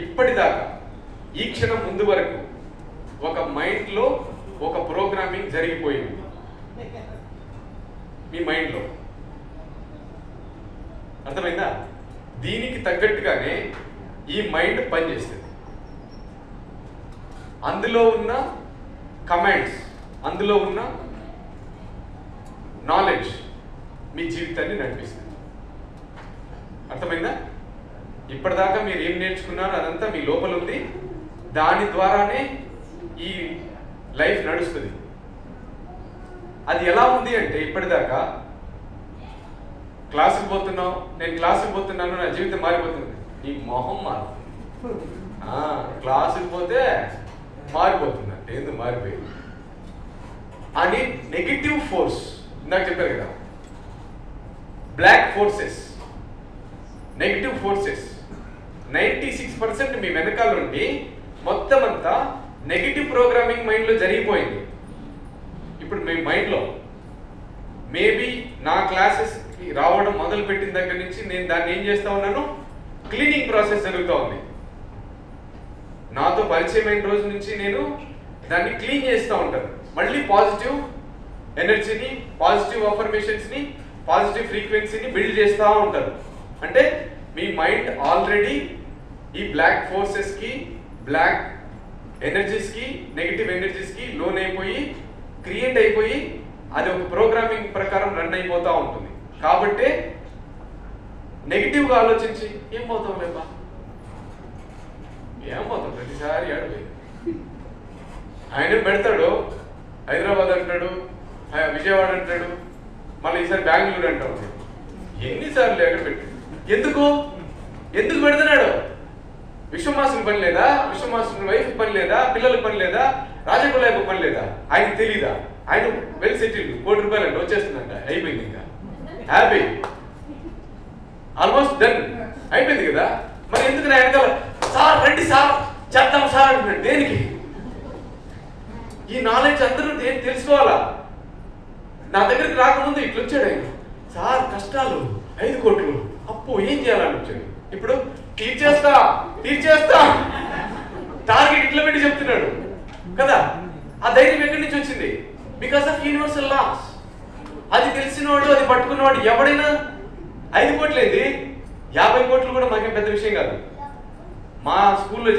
ఇప్పటిదాకా ఈ క్షణం ముందు వరకు ఒక మైండ్లో ఒక ప్రోగ్రామింగ్ జరిగిపోయింది మీ మైండ్లో. అర్థమైందా? దీనికి తగ్గట్టుగానే ఈ మైండ్ పనిచేస్తుంది. అందులో ఉన్న కమాండ్స్, అందులో ఉన్న నాలెడ్జ్ మీ జీవితాన్ని నడిపిస్తుంది. అర్థమైందా? ఇప్పటిదాకా మీరు ఏం నేర్చుకున్నారో అదంతా మీ లోపల ఉంది. దాని ద్వారానే ఈ లైఫ్ నడుస్తుంది. అది ఎలా ఉంది అంటే, ఇప్పటిదాకా క్లాసుకు పోతున్నావు, నేను క్లాసుకు పోతున్నాను, నా జీవితం మారిపోతుంది. నీ మొహం మారు. క్లాసుకు పోతే మారిపోతుంది అంటే ఎందుకు మారిపోయింది అని నెగిటివ్ ఫోర్స్ ఇందాక చెప్పారు కదా, బ్లాక్ ఫోర్సెస్, నెగిటివ్ ఫోర్సెస్ 96% మీ వెనకాల నుండి మొత్తం అంతా నెగిటివ్ ప్రోగ్రామింగ్ మైండ్లో జరిగిపోయింది. ఇప్పుడు మీ మైండ్లో మేబీ నా క్లాసెస్కి రావడం మొదలు పెట్టిన దగ్గర నుంచి నేను దాన్ని ఏం చేస్తా ఉన్నాను, క్లీనింగ్ ప్రాసెస్ జరుగుతూ ఉంది. నాతో పరిచయం అయిన రోజు నుంచి నేను దాన్ని క్లీన్ చేస్తూ ఉంటాను. మళ్ళీ పాజిటివ్ ఎనర్జీని, పాజిటివ్ అఫర్మేషన్స్ని, పాజిటివ్ ఫ్రీక్వెన్సీని బిల్డ్ చేస్తూ ఉంటారు. అంటే మీ మైండ్ ఆల్రెడీ ఈ బ్లాక్ ఫోర్సెస్కి, బ్లాక్ ఎనర్జీస్కి, నెగిటివ్ ఎనర్జీస్కి లోన్ అయిపోయి, క్రియేట్ అయిపోయి, అది ఒక ప్రోగ్రామింగ్ ప్రకారం రన్ అయిపోతూ ఉంటుంది. కాబట్టి నెగిటివ్గా ఆలోచించి ఏం పోతాం లేబా, ఏం పోతాం, ప్రతిసారి అడుగు ఆయన పెడతాడు, హైదరాబాద్ అంటాడు, విజయవాడ అంటాడు, మళ్ళీ ఈసారి బెంగళూరు అంటాడు. ఎన్నిసార్లు ఎక్కడ పెట్టి ఎందుకు పెడుతున్నాడు? విశ్వమాసుని పని లేదా? విశ్వమాసుని వైఫ్ పని లేదా? పిల్లలకు పని లేదా? రాజకులకు పని లేదా? ఆయనకి తెలీదా? ఆయన వెల్ సెటిల్డ్, ₹1 అంటే వచ్చేస్తుందంట, అయిపోయింది, ఇంకా హ్యాపీ, ఆల్మోస్ట్ డన్, అయిపోయింది కదా. మరి ఎందుకు నా వెనకాల సార్ రండి సార్ చేద్దాం సార్ అంటున్నాడు? దేనికి? ఈ నాలెడ్జ్ అందరూ తెలుసుకోవాలా. నా దగ్గరికి రాకముందు ఇట్లా వచ్చాడు ఆయన, సార్ కష్టాలు 5 కోట్లు అప్పు, ఏం చేయాలని వచ్చాడు. ఇప్పుడు తీర్చేస్తా టార్గెట్ ఇట్లా పెట్టి చెప్తున్నాడు కదా. ఆ ధైర్యం ఎక్కడి నుంచి వచ్చింది? Because of universal laws. అది తెలిసినవాడు, అది పట్టుకున్నవాడు ఎవడైనా 5 కోట్లు ఏంది, 50 కోట్లు కూడా మాకేం పెద్ద విషయం కాదు. నా స్కూల్లో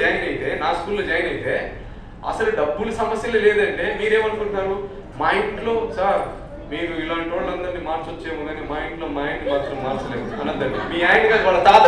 జాయిన్ అయితే అసలు డబ్బుల సమస్యలే లేదంటే మీరేమనుకుంటున్నారు? మా ఇంట్లో సార్ మీరు ఇలాంటి వాళ్ళందరినీ మార్చొచ్చేమో కానీ మా ఇంట్లో మా ఆయన మాత్రం మార్చలేము అనద్దండి. మీ ఆయన కాదు, వాళ్ళ తాత